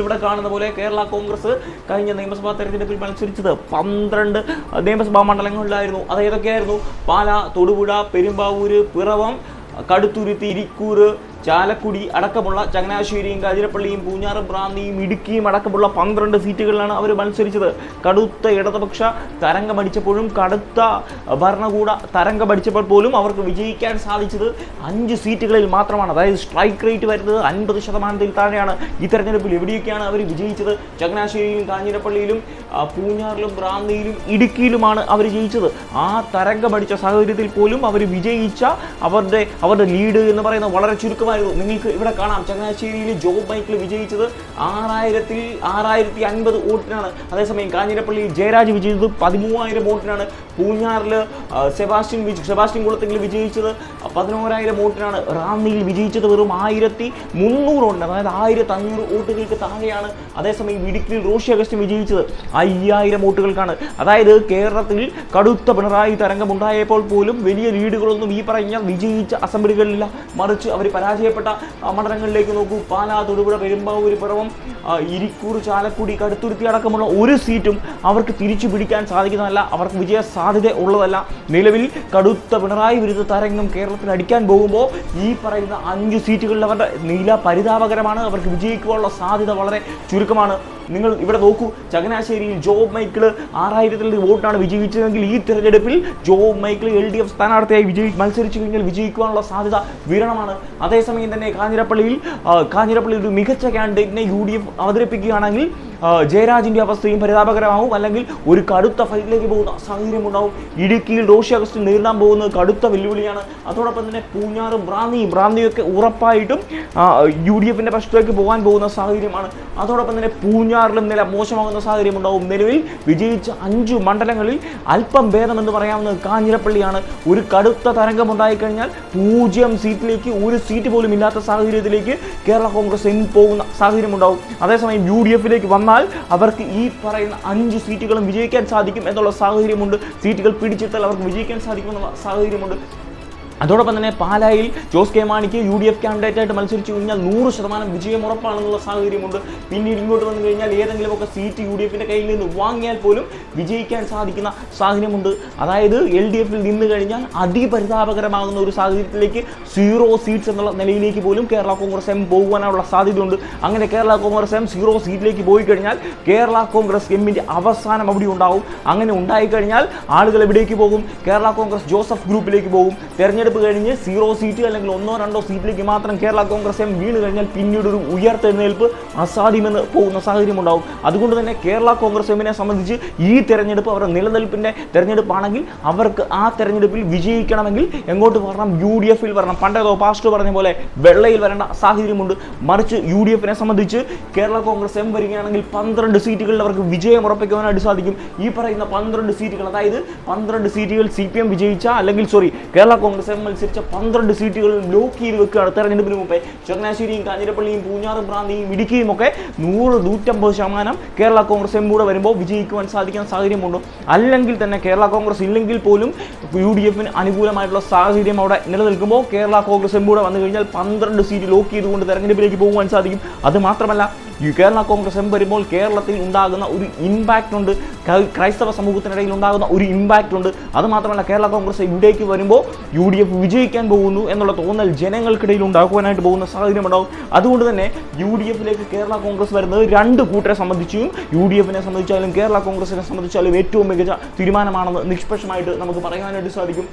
ഇവിടെ കാണുന്ന പോലെ കേരള കോൺഗ്രസ് കഴിഞ്ഞ നിയമസഭാ തെരഞ്ഞെടുപ്പിൽ മത്സരിച്ചത് 12 നിയമസഭാ മണ്ഡലങ്ങളിലായിരുന്നു. അത് ഏതൊക്കെയായിരുന്നു? പാല, തൊടുപുഴ, പെരുമ്പാവൂര്, പിറവം, കടുത്തുരുത്തി, ഇരിക്കൂർ, ചാലക്കുടി അടക്കമുള്ള ചങ്ങനാശ്ശേരിയും കാഞ്ഞിരപ്പള്ളിയും പൂഞ്ഞാറും ബ്രാന്തിയും ഇടുക്കിയും അടക്കമുള്ള 12 സീറ്റുകളിലാണ് അവർ മത്സരിച്ചത്. കടുത്ത ഇടതുപക്ഷ തരംഗമടിച്ചപ്പോഴും കടുത്ത ഭരണകൂട തരംഗമടിച്ചപ്പോൾ പോലും അവർക്ക് വിജയിക്കാൻ സാധിച്ചത് 5 സീറ്റുകളിൽ മാത്രമാണ്. അതായത് സ്ട്രൈക്ക് റേറ്റ് വരുന്നത് 50% താഴെയാണ്. ഈ തെരഞ്ഞെടുപ്പിൽ എവിടെയൊക്കെയാണ് അവർ വിജയിച്ചത്? ചങ്ങനാശ്ശേരിയിലും കാഞ്ഞിരപ്പള്ളിയിലും പൂഞ്ഞാറിലും ബ്രാന്തിയിലും ഇടുക്കിയിലുമാണ് അവർ ജയിച്ചത്. ആ തരംഗമടിച്ച സാഹചര്യത്തിൽ പോലും അവർ വിജയിച്ച അവരുടെ ലീഡ് എന്ന് പറയുന്നത് വളരെ ചുരുക്കം. നിങ്ങൾക്ക് ഇവിടെ കാണാം, ചങ്ങനാശ്ശേരിയിൽ ജോബ് മൈക്കിൾ വിജയിച്ചത് 6050 വോട്ടിനാണ്. അതേസമയം കാഞ്ഞിരപ്പള്ളിയിൽ ജയരാജ് വിജയിച്ചത് 13000 വോട്ടിനാണ്. പൂഞ്ഞാറിൽ സെബാസ്റ്റ്യൻ കുളത്തിൽ വിജയിച്ചത് 11000 വോട്ടിനാണ്. റാന്നിയിൽ വിജയിച്ചത് വെറും 1300 വോട്ടിന്, അതായത് 1500 വോട്ടുകൾക്ക് താഴെയാണ്. അതേസമയം ഇടുക്കിയിൽ റോഷി അഗസ്റ്റിൻ വിജയിച്ചത് 5000 വോട്ടുകൾക്കാണ്. അതായത് കേരളത്തിൽ കടുത്ത പിണറായി തരംഗമുണ്ടായപ്പോൾ പോലും വലിയ ലീഡുകളൊന്നും ഈ പറഞ്ഞ വിജയിച്ച അസംബ്ലികളിലില്ല. മറിച്ച് അവർ പരാജയപ്പെട്ട മണ്ഡലങ്ങളിലേക്ക് നോക്കൂ. പാലാ, തൊടുപുഴ, പെരുമ്പാവൂര്, പിറവം, ഇരിക്കൂർ, ചാലക്കുടി, കടുത്തുരുത്തി അടക്കമുള്ള ഒരു സീറ്റും അവർക്ക് തിരിച്ചു പിടിക്കാൻ സാധിക്കുന്നതല്ല, അവർക്ക് വിജയ സാധ്യത ഉള്ളതല്ല. നിലവിൽ കടുത്ത പിണറായി വിരുദ്ധ തരംഗം കേരളത്തിൽ അടിക്കാൻ പോകുമ്പോൾ ഈ പറയുന്ന 5 സീറ്റുകളിൽ അവരുടെ നില പരിതാപകരമാണ്. അവർക്ക് വിജയിക്കുവാനുള്ള സാധ്യത വളരെ ചുരുക്കമാണ്. നിങ്ങൾ ഇവിടെ നോക്കൂ, ചങ്ങനാശ്ശേരിയിൽ ജോബ് മൈക്കിൾ 6000 വോട്ടാണ് വിജയിച്ചതെങ്കിൽ ഈ തെരഞ്ഞെടുപ്പിൽ ജോബ് മൈക്കിൾ LDF സ്ഥാനാർത്ഥിയായി മത്സരിച്ചു കഴിഞ്ഞാൽ വിജയിക്കുവാനുള്ള സാധ്യത വിരളമാണ്. അതേസമയം തന്നെ കാഞ്ഞിരപ്പള്ളിയിൽ ഒരു മികച്ച കാൻഡിഡേറ്റിനെ UDF അവതരിപ്പിക്കുകയാണെങ്കിൽ ജയരാജിന്റെ അവസ്ഥയും പരിതാപകരമാവും, അല്ലെങ്കിൽ ഒരു കടുത്ത ഫൈറ്റിലേക്ക് പോകുന്ന സാഹചര്യം ഉണ്ടാവും. ഇടുക്കിയിൽ റോഷി അഗസ്റ്റിൻ നേരിടാൻ പോകുന്നത് കടുത്ത വെല്ലുവിളിയാണ്. അതോടൊപ്പം തന്നെ പൂഞ്ഞാറും ബ്രാന്തിയൊക്കെ ഉറപ്പായിട്ടും UDFന്റെ പക്ഷത്തേക്ക് പോകാൻ പോകുന്ന സാഹചര്യമാണ്. അതോടൊപ്പം തന്നെ പൂഞ്ഞാറിലും നില മോശമാകുന്ന സാഹചര്യം ഉണ്ടാവും. നിലവിൽ വിജയിച്ച 5 മണ്ഡലങ്ങളിൽ അല്പം ഭേദമെന്ന് പറയാവുന്നത് കാഞ്ഞിരപ്പള്ളിയാണ്. ഒരു കടുത്ത തരംഗം ഉണ്ടായിക്കഴിഞ്ഞാൽ 0 സീറ്റിലേക്ക്, ഒരു സീറ്റ് പോലും ഇല്ലാത്ത സാഹചര്യത്തിലേക്ക് കേരള കോൺഗ്രസ് പോകുന്ന സാഹചര്യം ഉണ്ടാവും. അതേസമയം UDFിലേക്ക് വന്നാൽ അവർക്ക് ഈ പറയുന്ന 5 സീറ്റുകളും വിജയിക്കാൻ സാധിക്കും എന്നുള്ള സാഹചര്യമുണ്ട്. സീറ്റുകൾ പിടിച്ചെടുത്താൽ അവർക്ക് വിജയിക്കാൻ സാധിക്കുമെന്നുള്ള സാഹചര്യമുണ്ട്. അതോടൊപ്പം തന്നെ പാലായിൽ ജോസ് കെ മാണിക്ക് UDF കാൻഡിഡേറ്റായിട്ട് മത്സരിച്ചു കഴിഞ്ഞാൽ 100% വിജയം ഉറപ്പാണെന്നുള്ള സാഹചര്യമുണ്ട്. പിന്നീട് ഇങ്ങോട്ട് വന്നു കഴിഞ്ഞാൽ ഏതെങ്കിലുമൊക്കെ സീറ്റ് UDFിൻ്റെ കയ്യിൽ നിന്ന് വാങ്ങിയാൽ പോലും വിജയിക്കാൻ സാധിക്കുന്ന സാഹചര്യമുണ്ട്. അതായത് LDFിൽ നിന്ന് കഴിഞ്ഞാൽ അതിപരിതാപകരമാകുന്ന ഒരു സാഹചര്യത്തിലേക്ക് 0 സീറ്റ്സ് എന്നുള്ള നിലയിലേക്ക് പോലും കേരള കോൺഗ്രസ് എം പോകുവാനുള്ള സാധ്യതയുണ്ട്. അങ്ങനെ കേരള കോൺഗ്രസ് എം 0 സീറ്റിലേക്ക് പോയി കഴിഞ്ഞാൽ കേരള കോൺഗ്രസ് എമ്മിൻ്റെ അവസാനം അവിടെ ഉണ്ടാവും. അങ്ങനെ ഉണ്ടായിക്കഴിഞ്ഞാൽ ആളുകൾ എവിടേക്ക് പോകും? കേരള കോൺഗ്രസ് ജോസഫ് ഗ്രൂപ്പിലേക്ക് പോകും. തെരഞ്ഞെടുപ്പ് കഴിഞ്ഞ് 0 സീറ്റ് അല്ലെങ്കിൽ 1-2 സീറ്റിലേക്ക് മാത്രം കേരള കോൺഗ്രസ് എം വീണ് കഴിഞ്ഞാൽ പിന്നീട് ഒരു ഉയർത്തെഴുന്നേൽപ്പ് അസാധ്യമെന്ന് പോകുന്ന സാഹചര്യം ഉണ്ടാവും. അതുകൊണ്ട് തന്നെ കേരള കോൺഗ്രസ് എമ്മിനെ സംബന്ധിച്ച് ഈ തെരഞ്ഞെടുപ്പ് അവരുടെ നിലനിൽപ്പിൻ്റെ തെരഞ്ഞെടുപ്പാണെങ്കിൽ അവർക്ക് ആ തെരഞ്ഞെടുപ്പിൽ വിജയിക്കണമെങ്കിൽ എങ്ങോട്ട് വരണം? UDFിൽ വരണം. പണ്ടേതോ പാസ്റ്റർ പറഞ്ഞ പോലെ വെള്ളയിൽ വരേണ്ട സാഹചര്യമുണ്ട്. മറിച്ച് UDFിനെ സംബന്ധിച്ച് കേരള കോൺഗ്രസ് എം വരികയാണെങ്കിൽ 12 സീറ്റുകളിൽ അവർക്ക് വിജയം ഉറപ്പിക്കുവാനായിട്ട് സാധിക്കും. ഈ പറയുന്ന 12 സീറ്റുകൾ, അതായത് 12 സീറ്റുകൾ CPM വിജയിച്ച, അല്ലെങ്കിൽ കേരള കോൺഗ്രസ് മത്സരിച്ച 12 സീറ്റുകൾ ലോക്ക് ചെയ്ത് വെക്കുകയാണ് തെരഞ്ഞെടുപ്പിന് മുമ്പേ. ചങ്ങനാശ്ശേരിയും കാഞ്ഞിരപ്പള്ളിയും പൂഞ്ഞാറും ബ്രാന്തിയും ഇടുക്കിയും ഒക്കെ 100-150% കേരള കോൺഗ്രസ് എം കൂടെ വരുമ്പോൾ വിജയിക്കുവാൻ സാധിക്കുന്ന സാഹചര്യമുണ്ട്. അല്ലെങ്കിൽ തന്നെ കേരള കോൺഗ്രസ് ഇല്ലെങ്കിൽ പോലും UDFിന് അനുകൂലമായിട്ടുള്ള സാഹചര്യം അവിടെ നിലനിൽക്കുമ്പോൾ കേരള കോൺഗ്രസ് എം കൂടെ വന്നു കഴിഞ്ഞാൽ 12 സീറ്റ് ലോക്ക് ചെയ്തുകൊണ്ട് തെരഞ്ഞെടുപ്പിലേക്ക് പോകുവാൻ സാധിക്കും. അത് മാത്രമല്ല, കേരള കോൺഗ്രസ് എം വരുമ്പോൾ കേരളത്തിൽ ഉണ്ടാകുന്ന ഒരു ഇമ്പാക്റ്റ് ഉണ്ട്, ക്രൈസ്തവ സമൂഹത്തിനിടയിൽ ഉണ്ടാകുന്ന ഒരു ഇമ്പാക്റ്റ് ഉണ്ട്. അത് മാത്രമല്ല, കേരള കോൺഗ്രസ് ഇവിടേക്ക് വരുമ്പോൾ UDF വിജയിക്കാൻ പോകുന്നു എന്നുള്ള തോന്നൽ ജനങ്ങൾക്കിടയിൽ ഉണ്ടാക്കുവാനായിട്ട് പോകുന്ന സാഹചര്യം ഉണ്ടാകും. അതുകൊണ്ട് തന്നെ UDFിലേക്ക് കേരള കോൺഗ്രസ് വരുന്നത് 2 കൂട്ടരെ സംബന്ധിച്ചും UDFിനെ സംബന്ധിച്ചാലും കേരള കോൺഗ്രസിനെ സംബന്ധിച്ചാലും ഏറ്റവും മികച്ച തീരുമാനമാണെന്ന് നിഷ്പക്ഷമായിട്ട് നമുക്ക് പറയാനായിട്ട് സാധിക്കും.